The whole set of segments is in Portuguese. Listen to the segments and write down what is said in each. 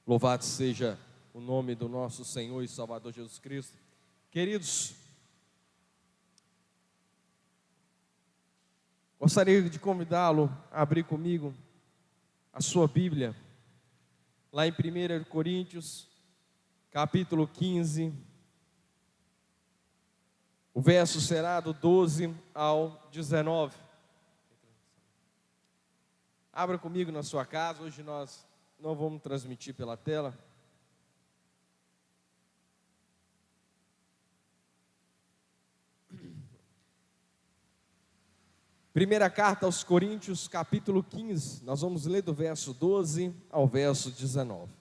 Louvado seja o nome do nosso Senhor e Salvador Jesus Cristo. Queridos, gostaria de convidá-lo a abrir comigo a sua Bíblia, lá em 1 Coríntios, capítulo 15, o verso será do 12 ao 19. Abra comigo na sua casa. Hoje nós não vamos transmitir pela tela. Primeira carta aos Coríntios, capítulo 15. Nós vamos ler do verso 12 ao verso 19.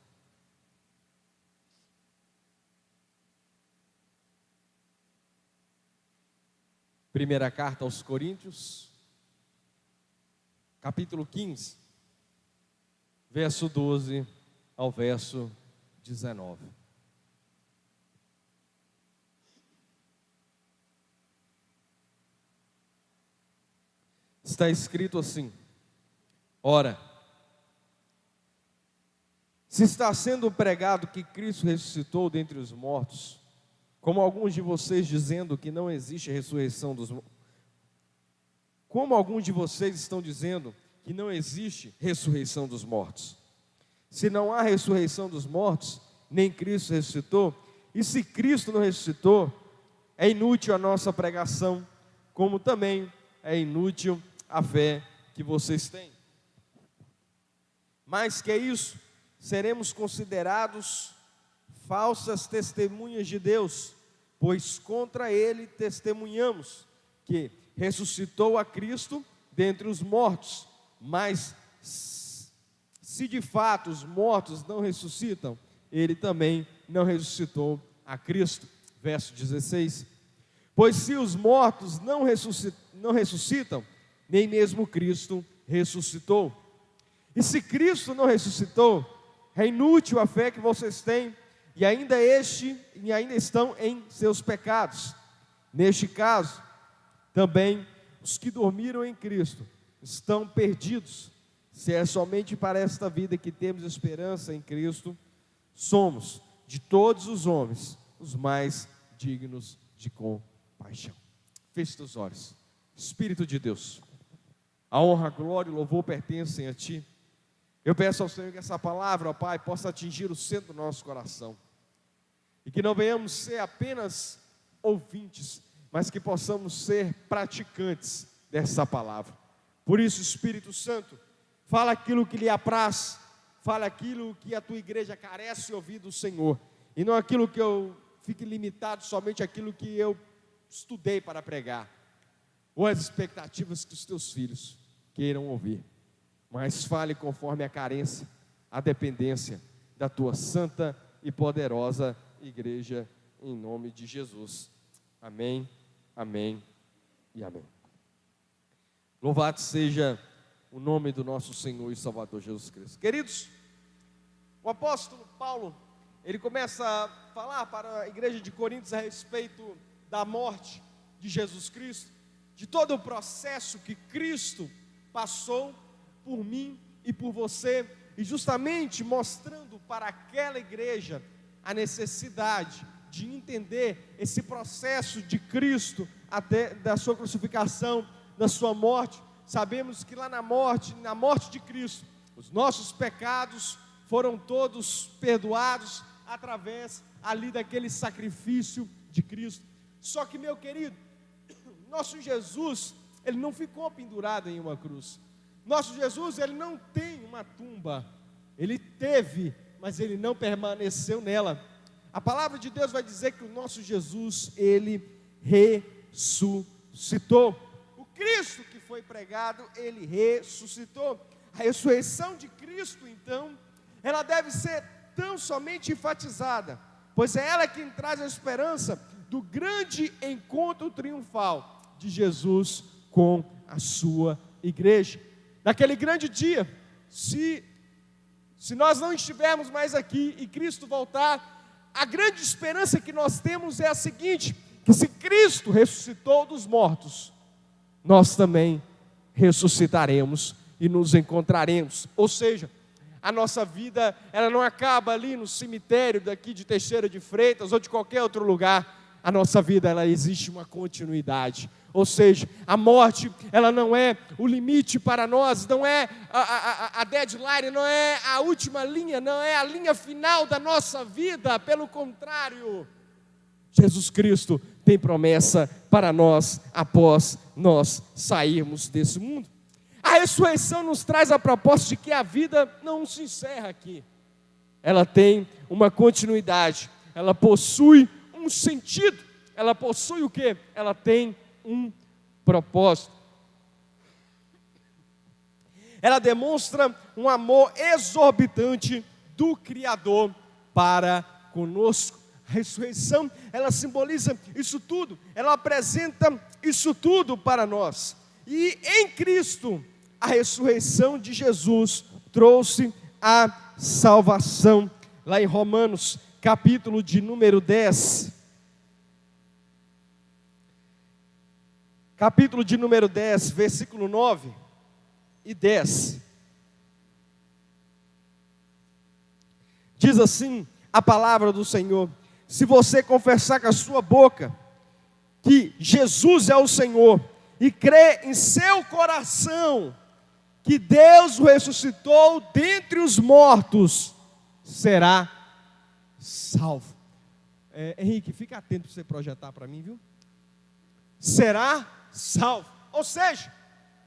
Primeira carta aos Coríntios, capítulo 15, verso 12 ao verso 19. Está escrito assim: ora, se está sendo pregado que Cristo ressuscitou dentre os mortos, como alguns de vocês dizendo que não existe ressurreição dos mortos, como alguns de vocês estão dizendo que não existe ressurreição dos mortos. Se não há ressurreição dos mortos, nem Cristo ressuscitou, e se Cristo não ressuscitou, é inútil a nossa pregação, como também é inútil a fé que vocês têm. Mais que isso, seremos considerados falsas testemunhas de Deus, pois contra Ele testemunhamos que ressuscitou a Cristo dentre os mortos. Mas se de fato os mortos não ressuscitam, Ele também não ressuscitou a Cristo. Verso 16: pois se os mortos não ressuscitam, nem mesmo Cristo ressuscitou. E se Cristo não ressuscitou, é inútil a fé que vocês têm, e ainda estão em seus pecados. Neste caso, também os que dormiram em Cristo estão perdidos. Se é somente para esta vida que temos esperança em Cristo, somos, de todos os homens, os mais dignos de compaixão. Feche os olhos. Espírito de Deus, a honra, a glória e o louvor pertencem a Ti. Eu peço ao Senhor que essa palavra, ó Pai, possa atingir o centro do nosso coração, e que não venhamos ser apenas ouvintes, mas que possamos ser praticantes dessa palavra. Por isso, Espírito Santo, fala aquilo que lhe apraz, fala aquilo que a Tua igreja carece de ouvir do Senhor, e não aquilo que eu fique limitado somente àquilo que eu estudei para pregar, ou as expectativas que os Teus filhos queiram ouvir, mas fale conforme a carência, a dependência da Tua santa e poderosa igreja, em nome de Jesus. Amém, amém e amém. Louvado seja o nome do nosso Senhor e Salvador Jesus Cristo. Queridos, o apóstolo Paulo, ele começa a falar para a igreja de Coríntios a respeito da morte de Jesus Cristo, de todo o processo que Cristo passou por mim e por você, e justamente mostrando para aquela igreja a necessidade de entender esse processo de Cristo, até da sua crucificação, da sua morte. Sabemos que lá na morte de Cristo, os nossos pecados foram todos perdoados através ali daquele sacrifício de Cristo. Só que, meu querido, nosso Jesus, Ele não ficou pendurado em uma cruz. Nosso Jesus, Ele não tem uma tumba. Ele teve, mas Ele não permaneceu nela. A palavra de Deus vai dizer que o nosso Jesus, Ele ressuscitou. O Cristo que foi pregado, Ele ressuscitou. A ressurreição de Cristo, então, ela deve ser tão somente enfatizada, pois é ela quem traz a esperança do grande encontro triunfal de Jesus com a sua igreja. Naquele grande dia, se nós não estivermos mais aqui e Cristo voltar, a grande esperança que nós temos é a seguinte: que se Cristo ressuscitou dos mortos, nós também ressuscitaremos e nos encontraremos. Ou seja, a nossa vida, ela não acaba ali no cemitério daqui de Teixeira de Freitas ou de qualquer outro lugar. A nossa vida, ela existe uma continuidade. Ou seja, a morte, ela não é o limite para nós, não é a deadline, não é a última linha, não é a linha final da nossa vida. Pelo contrário, Jesus Cristo tem promessa para nós após nós sairmos desse mundo. A ressurreição nos traz a proposta de que a vida não se encerra aqui. Ela tem uma continuidade, ela possui um sentido, ela possui o quê? Ela tem um propósito. Ela demonstra um amor exorbitante do Criador para conosco. A ressurreição, ela simboliza isso tudo, ela apresenta isso tudo para nós. E em Cristo, a ressurreição de Jesus trouxe a salvação. Lá em Romanos, capítulo de número 10, capítulo de número 10, versículo 9 e 10. Diz assim a palavra do Senhor: se você confessar com a sua boca que Jesus é o Senhor e crer em seu coração que Deus o ressuscitou dentre os mortos, será salvo. Henrique, fica atento para você projetar para mim, viu? Será salvo. Ou seja,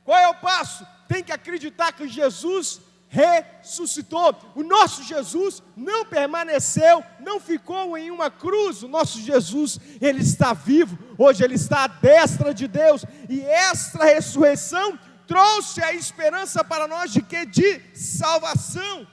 qual é o passo? Tem que acreditar que Jesus ressuscitou. O nosso Jesus não permaneceu, não ficou em uma cruz. O nosso Jesus, ele está vivo. Hoje ele está à destra de Deus. E esta ressurreição trouxe a esperança para nós de quê? De salvação.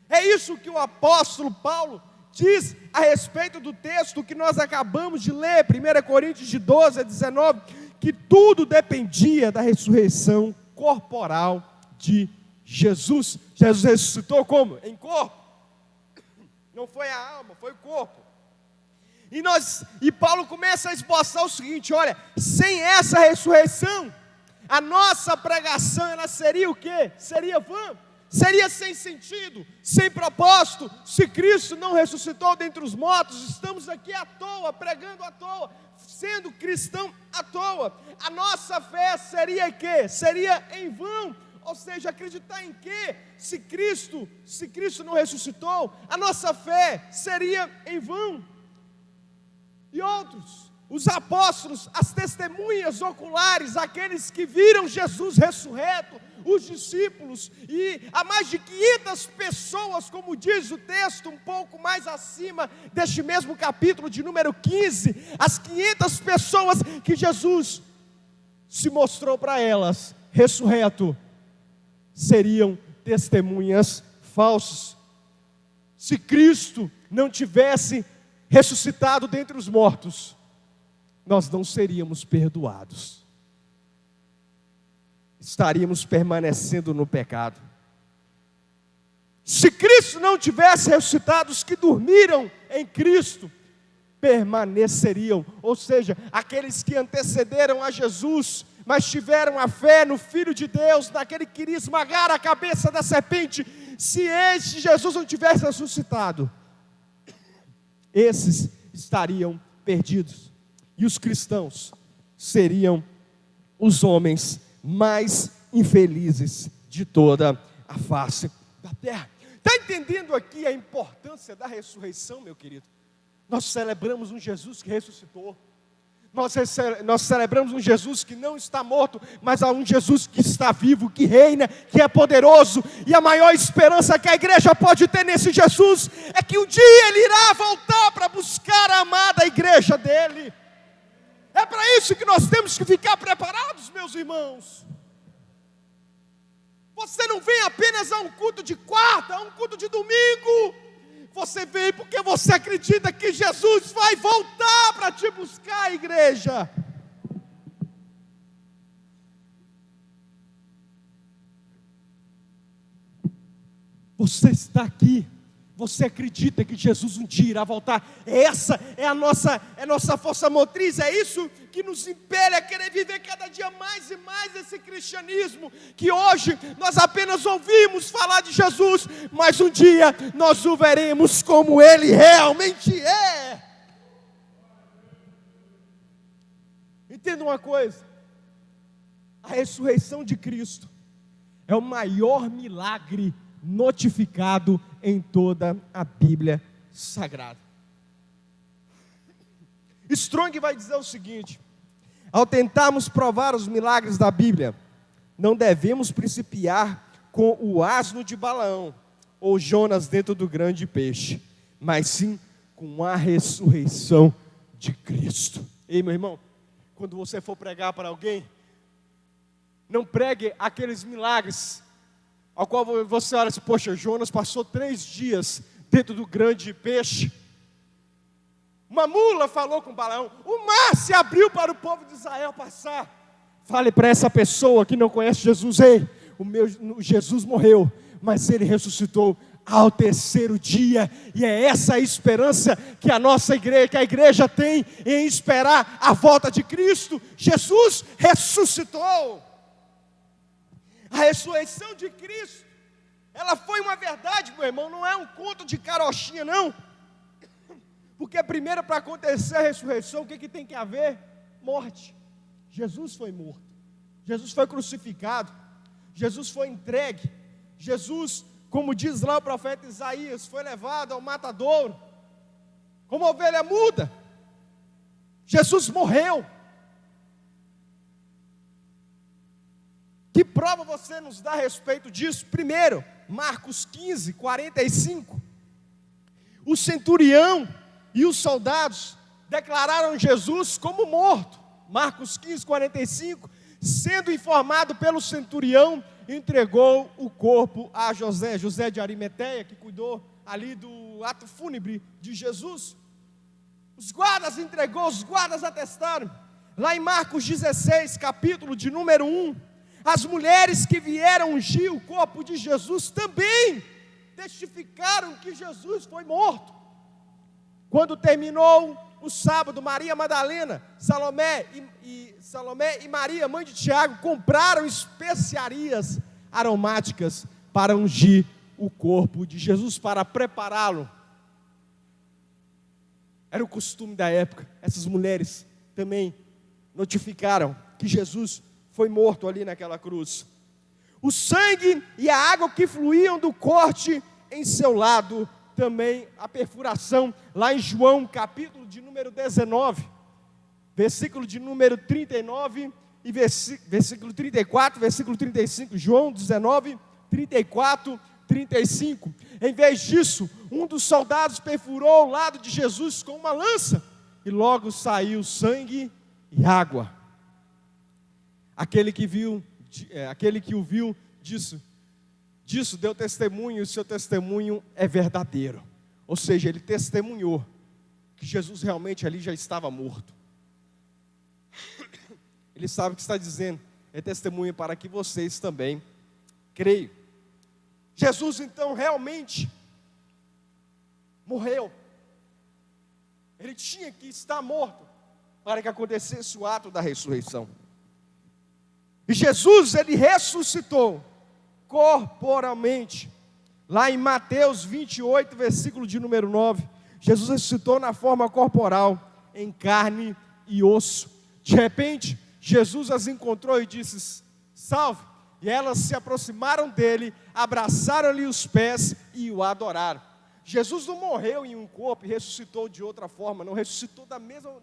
É isso que o apóstolo Paulo diz a respeito do texto que nós acabamos de ler, 1 Coríntios de 12 a 19, que tudo dependia da ressurreição corporal de Jesus. Jesus ressuscitou como? Em corpo. Não foi a alma, foi o corpo. E Paulo começa a esboçar o seguinte: olha, sem essa ressurreição, a nossa pregação, ela seria o quê? Seria vã. Seria sem sentido, sem propósito. Se Cristo não ressuscitou dentre os mortos, estamos aqui à toa, pregando à toa, sendo cristão à toa. A nossa fé seria quê? Seria em vão. Ou seja, acreditar em quê? Se Cristo não ressuscitou, a nossa fé seria em vão. E outros, os apóstolos, as testemunhas oculares, aqueles que viram Jesus ressurreto, os discípulos, e há mais de 500 pessoas, como diz o texto, um pouco mais acima deste mesmo capítulo de número 15, as 500 pessoas que Jesus se mostrou para elas, ressurreto, seriam testemunhas falsas. Se Cristo não tivesse ressuscitado dentre os mortos, nós não seríamos perdoados. Estaríamos permanecendo no pecado. Se Cristo não tivesse ressuscitado, os que dormiram em Cristo permaneceriam. Ou seja, aqueles que antecederam a Jesus, mas tiveram a fé no Filho de Deus, naquele que queria esmagar a cabeça da serpente. Se este Jesus não tivesse ressuscitado, esses estariam perdidos. E os cristãos seriam os homens mais infelizes de toda a face da terra. Está entendendo aqui a importância da ressurreição, meu querido? Nós celebramos um Jesus que ressuscitou. Nós celebramos um Jesus que não está morto, mas há um Jesus que está vivo, que reina, que é poderoso. E a maior esperança que a igreja pode ter nesse Jesus é que um dia Ele irá voltar para buscar a amada igreja dEle. É para isso que nós temos que ficar preparados, meus irmãos. Você não vem apenas a um culto de quarta, a um culto de domingo. Você vem porque você acredita que Jesus vai voltar para te buscar, igreja. Você está aqui Você acredita que Jesus um dia irá voltar? Essa é a nossa força motriz, é isso que nos impele a querer viver cada dia mais e mais esse cristianismo, que hoje nós apenas ouvimos falar de Jesus, mas um dia nós o veremos como Ele realmente é. Entenda uma coisa, a ressurreição de Cristo é o maior milagre notificado em toda a Bíblia Sagrada. Strong vai dizer o seguinte: ao tentarmos provar os milagres da Bíblia, não devemos principiar com o asno de Balaão ou Jonas dentro do grande peixe, mas sim com a ressurreição de Cristo. Ei, meu irmão, quando você for pregar para alguém, não pregue aqueles milagres ao qual você olha assim: poxa, Jonas passou 3 dias dentro do grande peixe, uma mula falou com Balaão, o mar se abriu para o povo de Israel passar. Fale para essa pessoa que não conhece Jesus: ei, Jesus morreu, mas Ele ressuscitou ao 3º dia, e é essa a esperança que a nossa igreja, que a igreja tem em esperar a volta de Cristo. Jesus ressuscitou. A ressurreição de Cristo, ela foi uma verdade, meu irmão, não é um conto de carochinha, não. Porque primeiro, para acontecer a ressurreição, o que tem que haver? Morte. Jesus foi morto, Jesus foi crucificado, Jesus foi entregue, Jesus, como diz lá o profeta Isaías, foi levado ao matadouro, como ovelha muda. Jesus morreu. Que prova você nos dá a respeito disso? Primeiro, Marcos 15, 45. O centurião e os soldados declararam Jesus como morto. Marcos 15, 45. Sendo informado pelo centurião, entregou o corpo a José de Arimateia, que cuidou ali do ato fúnebre de Jesus. Os guardas atestaram. Lá em Marcos 16, capítulo de número 1, as mulheres que vieram ungir o corpo de Jesus também testificaram que Jesus foi morto. Quando terminou o sábado, Maria Madalena, Salomé e Maria, mãe de Tiago, compraram especiarias aromáticas para ungir o corpo de Jesus, para prepará-lo. Era o costume da época. Essas mulheres também notificaram que Jesus foi morto ali naquela cruz. O sangue e a água que fluíam do corte em seu lado, também a perfuração, lá em João, capítulo de número 19, versículo de número 39 e versículo 34, versículo 35, João 19, 34, 35. Em vez disso, um dos soldados perfurou o lado de Jesus com uma lança, e logo saiu sangue e água. Aquele que o viu, disso deu testemunho, e o seu testemunho é verdadeiro. Ou seja, ele testemunhou que Jesus realmente ali já estava morto. Ele sabe o que está dizendo, é testemunho para que vocês também creiam. Jesus então realmente morreu. Ele tinha que estar morto para que acontecesse o ato da ressurreição. E Jesus, ele ressuscitou corporalmente. Lá em Mateus 28, versículo de número 9, Jesus ressuscitou na forma corporal, em carne e osso. De repente, Jesus as encontrou e disse: salve. E elas se aproximaram dele, abraçaram-lhe os pés e o adoraram. Jesus não morreu em um corpo e ressuscitou de outra forma, não ressuscitou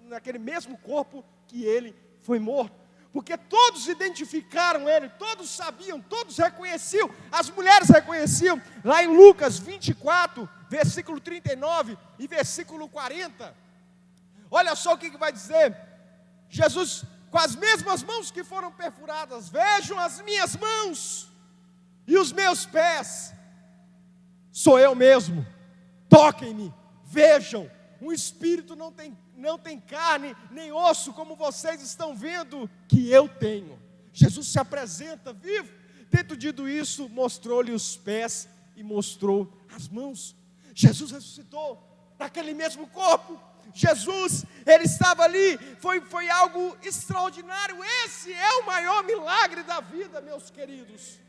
naquele mesmo corpo que ele foi morto. Porque todos identificaram ele, todos sabiam, todos reconheciam, as mulheres reconheciam. Lá em Lucas 24, versículo 39 e versículo 40. Olha só o que vai dizer. Jesus, com as mesmas mãos que foram perfuradas, vejam as minhas mãos e os meus pés, sou eu mesmo, toquem-me, vejam. Um espírito não tem carne nem osso, como vocês estão vendo que eu tenho. Jesus se apresenta vivo. Tendo dito isso, mostrou-lhe os pés e mostrou as mãos. Jesus ressuscitou daquele mesmo corpo. Jesus, ele estava ali, foi algo extraordinário. Esse é o maior milagre da vida, meus queridos.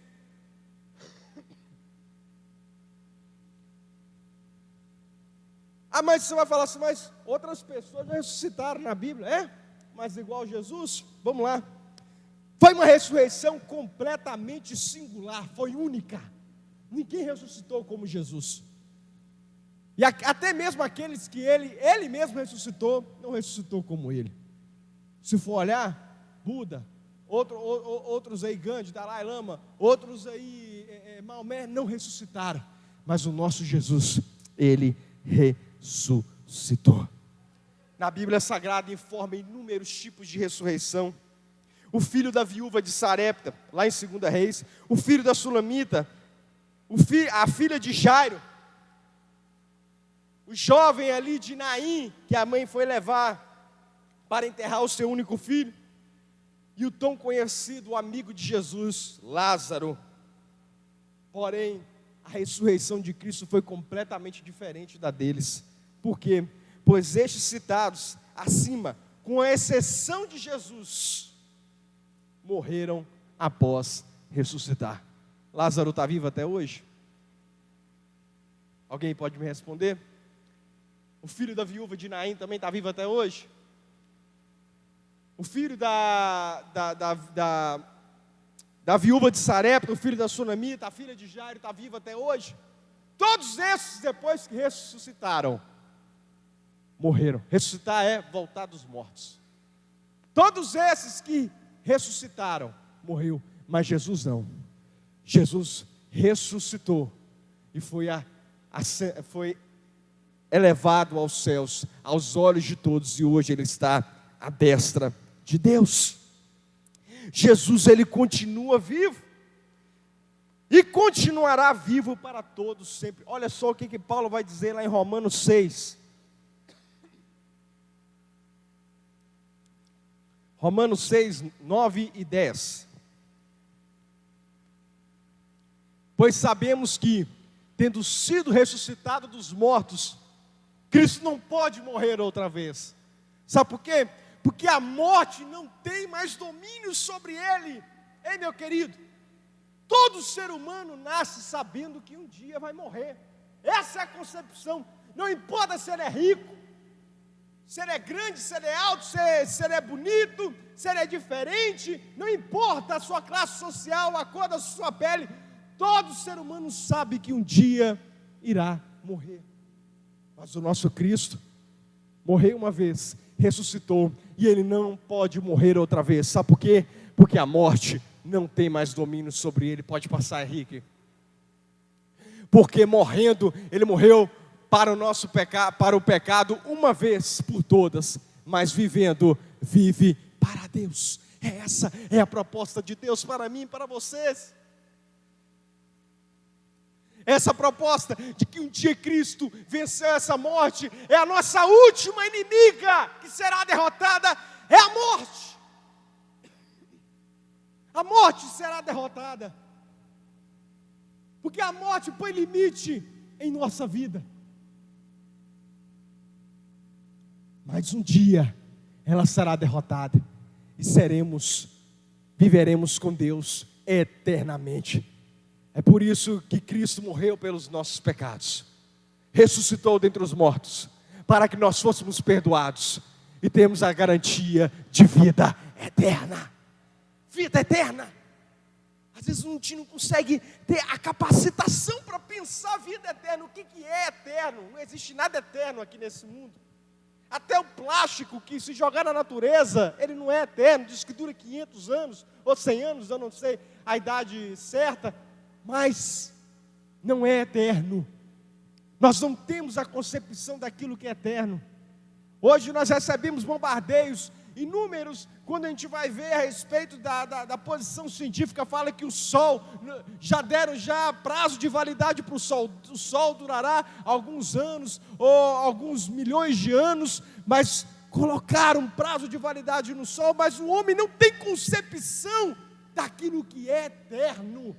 Ah, mas você vai falar assim, mas outras pessoas já ressuscitaram na Bíblia, mas igual Jesus? Vamos lá. Foi uma ressurreição completamente singular, foi única. Ninguém ressuscitou como Jesus. E até mesmo aqueles que ele mesmo ressuscitou, não ressuscitou como ele. Se for olhar, Buda, outros aí, Gandhi, Dalai Lama, outros aí, Maomé, não ressuscitaram. Mas o nosso Jesus, ele ressuscitou. Na Bíblia Sagrada informa inúmeros tipos de ressurreição. O filho da viúva de Sarepta, lá em 2 Reis, o filho da Sulamita, a filha de Jairo, o jovem ali de Naim, que a mãe foi levar para enterrar o seu único filho, e o tão conhecido amigo de Jesus, Lázaro. Porém, a ressurreição de Cristo foi completamente diferente da deles. Por quê? Pois estes citados acima, com exceção de Jesus, morreram após ressuscitar. Lázaro está vivo até hoje? Alguém pode me responder? O filho da viúva de Naim também está vivo até hoje? O filho da viúva de Sarepta, o filho da Sunamita, a filha de Jairo, está vivo até hoje? Todos esses, depois que ressuscitaram, morreram. Ressuscitar é voltar dos mortos. Todos esses que ressuscitaram, morreu. Mas Jesus não. Jesus ressuscitou e foi elevado aos céus, aos olhos de todos, e hoje ele está à destra de Deus. Jesus, ele continua vivo e continuará vivo para todos sempre. Olha só o que Paulo vai dizer lá em Romanos 6. Romanos 6, 9 e 10. Pois sabemos que, tendo sido ressuscitado dos mortos, Cristo não pode morrer outra vez. Sabe por quê? Porque a morte não tem mais domínio sobre ele. Ei, meu querido, todo ser humano nasce sabendo que um dia vai morrer. Essa é a concepção. Não importa se ele é rico, se ele é grande, se ele é alto, se ele é bonito, se ele é diferente, não importa a sua classe social, a cor da sua pele, todo ser humano sabe que um dia irá morrer. Mas o nosso Cristo morreu uma vez, ressuscitou, e ele não pode morrer outra vez. Sabe por quê? Porque a morte não tem mais domínio sobre ele. Pode passar, Henrique. Porque morrendo, ele morreu para o nosso pecado, para o pecado uma vez por todas, mas vivendo, vive para Deus. Essa é a proposta de Deus para mim e para vocês. Essa proposta de que um dia Cristo venceu essa morte, é a nossa última inimiga que será derrotada, é a morte. A morte será derrotada, porque a morte põe limite em nossa vida. Mas um dia ela será derrotada e viveremos com Deus eternamente. É por isso que Cristo morreu pelos nossos pecados, ressuscitou dentre os mortos, para que nós fôssemos perdoados e temos a garantia de vida eterna. Vida eterna. Às vezes a gente não consegue ter a capacitação para pensar a vida eterna. O que é eterno? Não existe nada eterno aqui nesse mundo. Até o plástico que se jogar na natureza, ele não é eterno. Diz que dura 500 anos ou 100 anos, eu não sei a idade certa. Mas não é eterno. Nós não temos a concepção daquilo que é eterno. Hoje nós recebemos bombardeios inúmeros, quando a gente vai ver a respeito da posição científica, fala que o Sol, deram prazo de validade para o Sol. O Sol durará alguns anos, ou alguns milhões de anos, mas colocaram prazo de validade no Sol, mas o homem não tem concepção daquilo que é eterno.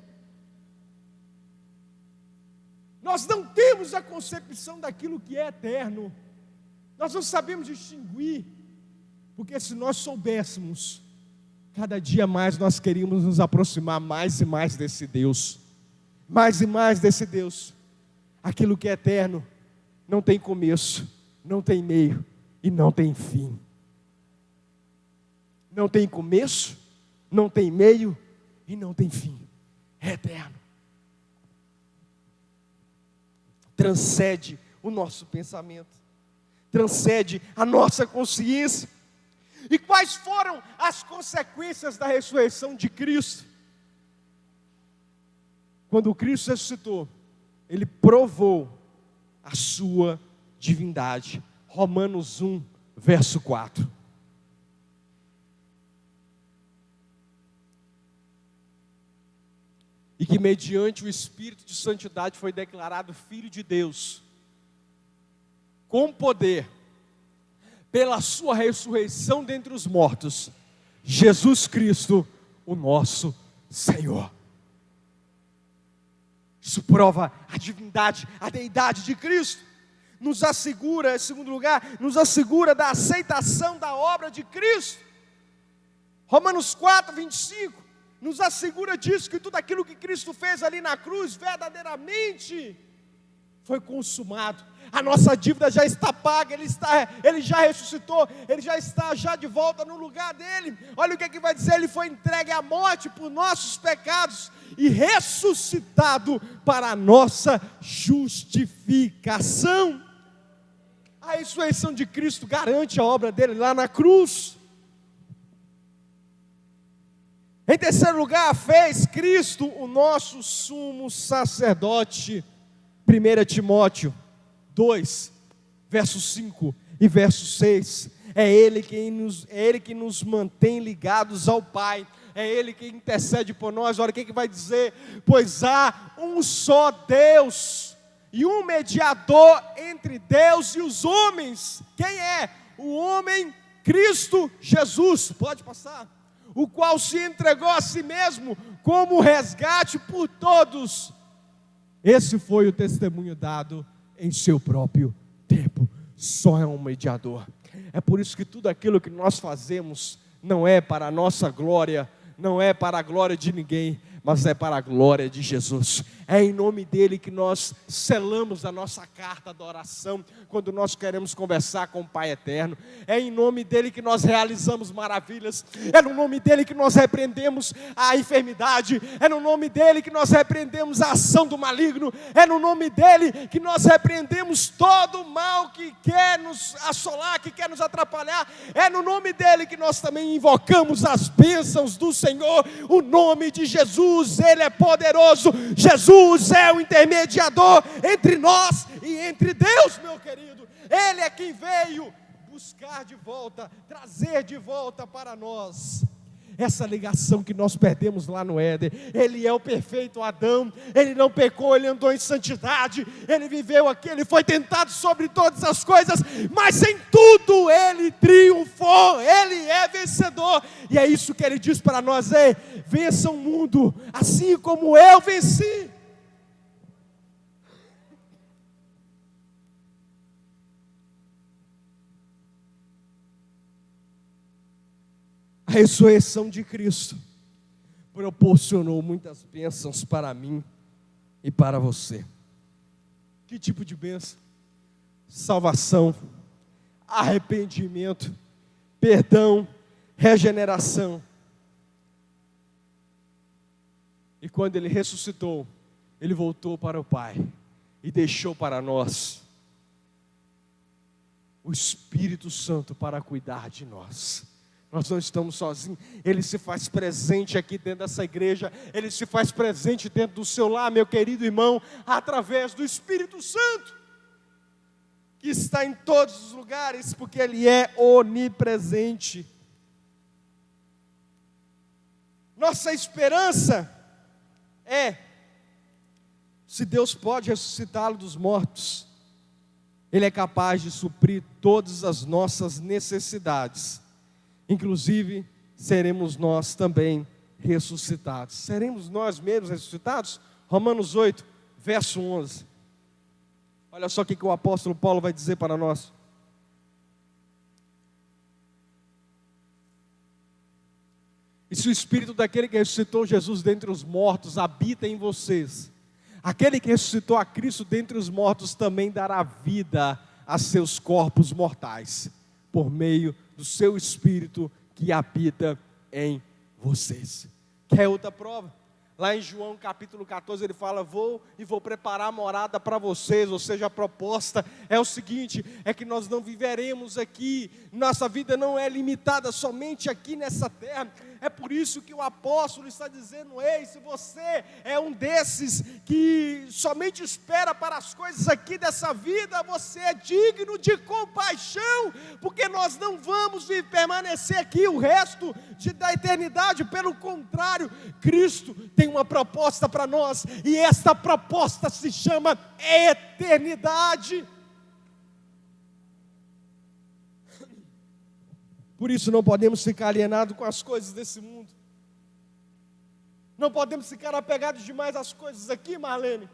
Nós não temos a concepção daquilo que é eterno. Nós não sabemos distinguir, porque se nós soubéssemos, cada dia mais nós queríamos nos aproximar mais e mais desse Deus. Mais e mais desse Deus. Aquilo que é eterno não tem começo, não tem meio e não tem fim. Não tem começo, não tem meio e não tem fim. É eterno. Transcende o nosso pensamento, transcende a nossa consciência. E quais foram as consequências da ressurreição de Cristo? Quando Cristo ressuscitou, Ele provou a sua divindade. Romanos 1, verso 4. E que mediante o Espírito de Santidade foi declarado Filho de Deus, com poder, pela sua ressurreição dentre os mortos, Jesus Cristo, o nosso Senhor. Isso prova a divindade, a deidade de Cristo. Nos assegura, em segundo lugar, nos assegura da aceitação da obra de Cristo. Romanos 4, 25, nos assegura disso, que tudo aquilo que Cristo fez ali na cruz, verdadeiramente foi consumado. A nossa dívida já está paga, Ele já ressuscitou, Ele já está de volta no lugar dEle. Olha o que vai dizer: Ele foi entregue à morte por nossos pecados e ressuscitado para a nossa justificação. A ressurreição de Cristo garante a obra dEle lá na cruz. Em terceiro lugar, fez Cristo o nosso sumo sacerdote. 1 Timóteo 2, verso 5 e verso 6. É Ele que nos mantém ligados ao Pai. É Ele que intercede por nós. Olha o que vai dizer: pois há um só Deus e um mediador entre Deus e os homens. Quem é? O homem Cristo Jesus. Pode passar. O qual se entregou a si mesmo como resgate por todos. Esse foi o testemunho dado em seu próprio tempo. Só é um mediador. É por isso que tudo aquilo que nós fazemos não é para a nossa glória, não é para a glória de ninguém, mas é para a glória de Jesus. É em nome dele que nós selamos a nossa carta da oração, quando nós queremos conversar com o Pai Eterno. É em nome dele que nós realizamos maravilhas. É no nome dele que nós repreendemos a enfermidade. É no nome dele que nós repreendemos a ação do maligno. É no nome dele que nós repreendemos todo o mal que quer nos assolar, que quer nos atrapalhar. É no nome dele que nós também invocamos as bênçãos do Senhor. O nome de Jesus, ele é poderoso. Jesus é o intermediador entre nós e entre Deus, meu querido. Ele é quem veio buscar de volta, trazer de volta para nós essa ligação que nós perdemos lá no Éden. Ele é o perfeito Adão. Ele não pecou, ele andou em santidade, ele viveu aqui, ele foi tentado sobre todas as coisas, mas em tudo ele triunfou. Ele é vencedor, e é isso que ele diz para nós: vença o mundo assim como eu venci. A ressurreição de Cristo proporcionou muitas bênçãos para mim e para você. Que tipo de bênção? Salvação, arrependimento, perdão, regeneração. E quando ele ressuscitou, ele voltou para o Pai e deixou para nós o Espírito Santo para cuidar de nós. Nós não estamos sozinhos. Ele se faz presente aqui dentro dessa igreja. Ele se faz presente dentro do seu lar, meu querido irmão, através do Espírito Santo, que está em todos os lugares, porque Ele é onipresente. Nossa esperança é: se Deus pode ressuscitá-lo dos mortos, Ele é capaz de suprir todas as nossas necessidades. Inclusive, seremos nós também ressuscitados. Seremos nós mesmos ressuscitados? Romanos 8, verso 11. Olha só o que o apóstolo Paulo vai dizer para nós. E se o Espírito daquele que ressuscitou Jesus dentre os mortos habita em vocês, aquele que ressuscitou a Cristo dentre os mortos também dará vida a seus corpos mortais, por meio do seu Espírito que habita em vocês. Quer outra prova? Lá em João capítulo 14 ele fala: vou preparar a morada para vocês. Ou seja, a proposta é o seguinte, é que nós não viveremos aqui, nossa vida não é limitada somente aqui nessa terra. É por isso que o apóstolo está dizendo: ei, se você é um desses que somente espera para as coisas aqui dessa vida, você é digno de compaixão, porque nós não vamos permanecer aqui o resto da eternidade. Pelo contrário, Cristo tem uma proposta para nós, e esta proposta se chama eternidade. Por isso não podemos ficar alienados com as coisas desse mundo. Não podemos ficar apegados demais às coisas aqui, Marlene.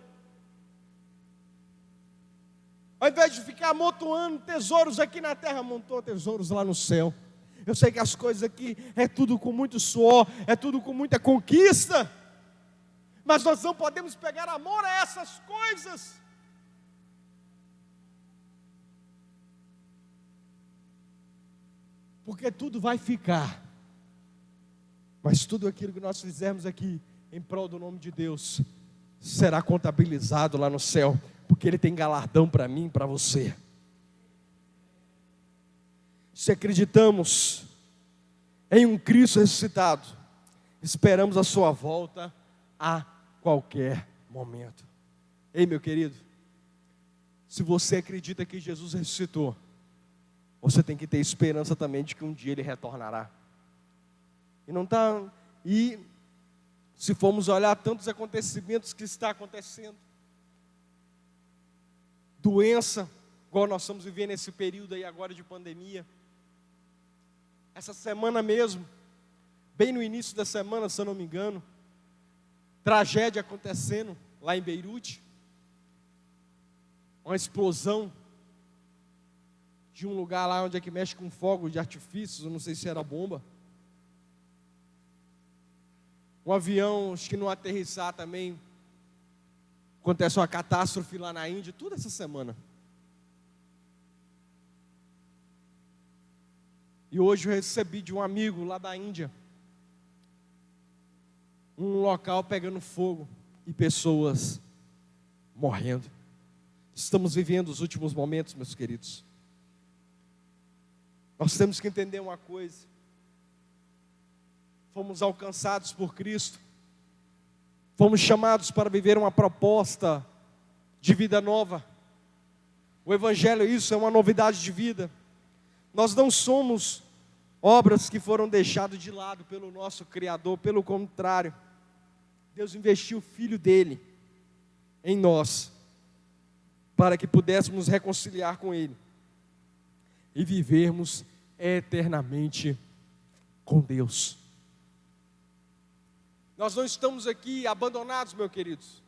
Ao invés de ficar amontoando tesouros aqui na terra, amontoa tesouros lá no céu. Eu sei que as coisas aqui é tudo com muito suor, é tudo com muita conquista, mas nós não podemos pegar amor a essas coisas. Porque tudo vai ficar, mas tudo aquilo que nós fizermos aqui em prol do nome de Deus será contabilizado lá no céu, porque Ele tem galardão para mim e para você. Se acreditamos em um Cristo ressuscitado, esperamos a sua volta a qualquer momento. Ei, meu querido, se você acredita que Jesus ressuscitou, você tem que ter esperança também de que um dia Ele retornará. E se formos olhar tantos acontecimentos que está acontecendo, doença, igual nós estamos vivendo esse período aí agora de pandemia. Essa semana mesmo, bem no início da semana, se eu não me engano, tragédia acontecendo lá em Beirute, uma explosão de um lugar lá onde é que mexe com fogo de artifícios, eu não sei se era bomba. Um avião, acho que não aterrissar também, acontece uma catástrofe lá na Índia, tudo essa semana. E hoje eu recebi de um amigo lá da Índia, um local pegando fogo e pessoas morrendo. Estamos vivendo os últimos momentos, meus queridos. Nós temos que entender uma coisa: fomos alcançados por Cristo, fomos chamados para viver uma proposta de vida nova. O Evangelho é isso, é uma novidade de vida. Nós não somos obras que foram deixadas de lado pelo nosso Criador, pelo contrário, Deus investiu o Filho dele em nós, para que pudéssemos reconciliar com Ele e vivermos eternamente com Deus. Nós não estamos aqui abandonados, meus queridos.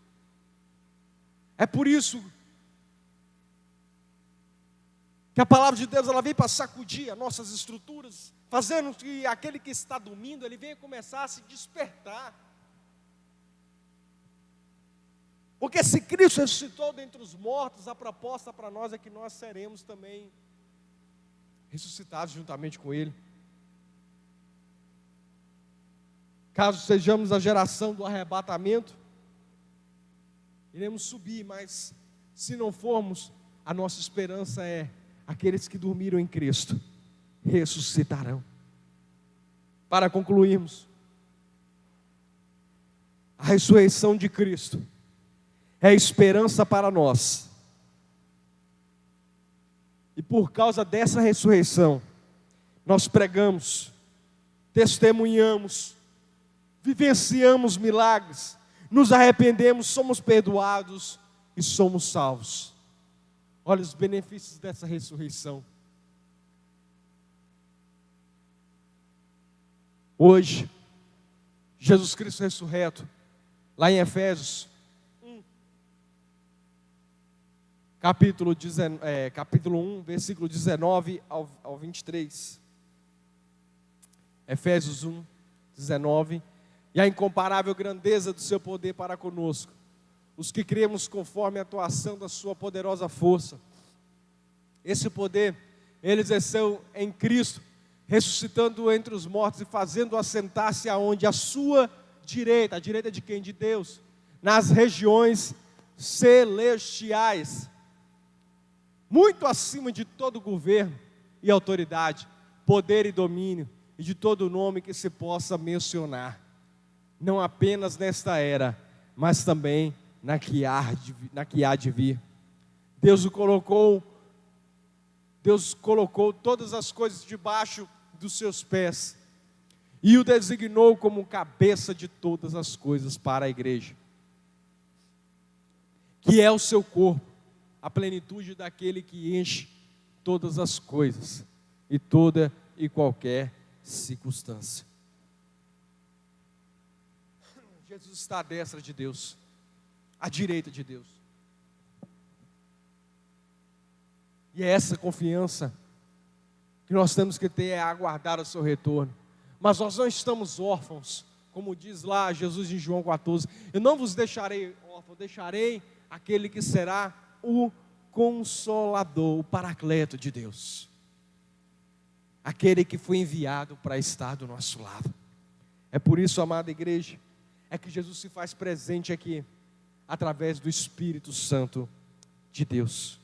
É por isso que a palavra de Deus ela vem para sacudir as nossas estruturas, fazendo que aquele que está dormindo, ele venha começar a se despertar. Porque se Cristo ressuscitou dentre os mortos, a proposta para nós é que nós seremos também ressuscitados juntamente com Ele. Caso sejamos a geração do arrebatamento, iremos subir, mas se não formos, a nossa esperança é: aqueles que dormiram em Cristo ressuscitarão. Para concluirmos, a ressurreição de Cristo é a esperança para nós. E por causa dessa ressurreição, nós pregamos, testemunhamos, vivenciamos milagres, nos arrependemos, somos perdoados e somos salvos. Olha os benefícios dessa ressurreição. Hoje, Jesus Cristo ressurreto, lá em Efésios 1, capítulo 1, versículo 19 ao 23. Efésios 1, 19. E a incomparável grandeza do seu poder para conosco, os que cremos conforme a atuação da sua poderosa força. Esse poder ele exerceu em Cristo, ressuscitando entre os mortos e fazendo assentar-se aonde? A sua direita. A direita de quem? De Deus. Nas regiões celestiais, muito acima de todo governo e autoridade, poder e domínio, e de todo nome que se possa mencionar, não apenas nesta era, mas também na que há de vir. Deus colocou todas as coisas debaixo dos seus pés, e o designou como cabeça de todas as coisas para a igreja, que é o seu corpo, a plenitude daquele que enche todas as coisas, e toda e qualquer circunstância. Jesus está à destra de Deus, à direita de Deus. E é essa confiança que nós temos que ter, é aguardar o seu retorno. Mas nós não estamos órfãos, como diz lá Jesus em João 14: eu não vos deixarei órfãos, deixarei aquele que será o Consolador, o Paracleto de Deus, aquele que foi enviado para estar do nosso lado. É por isso, amada igreja, é que Jesus se faz presente aqui, através do Espírito Santo de Deus.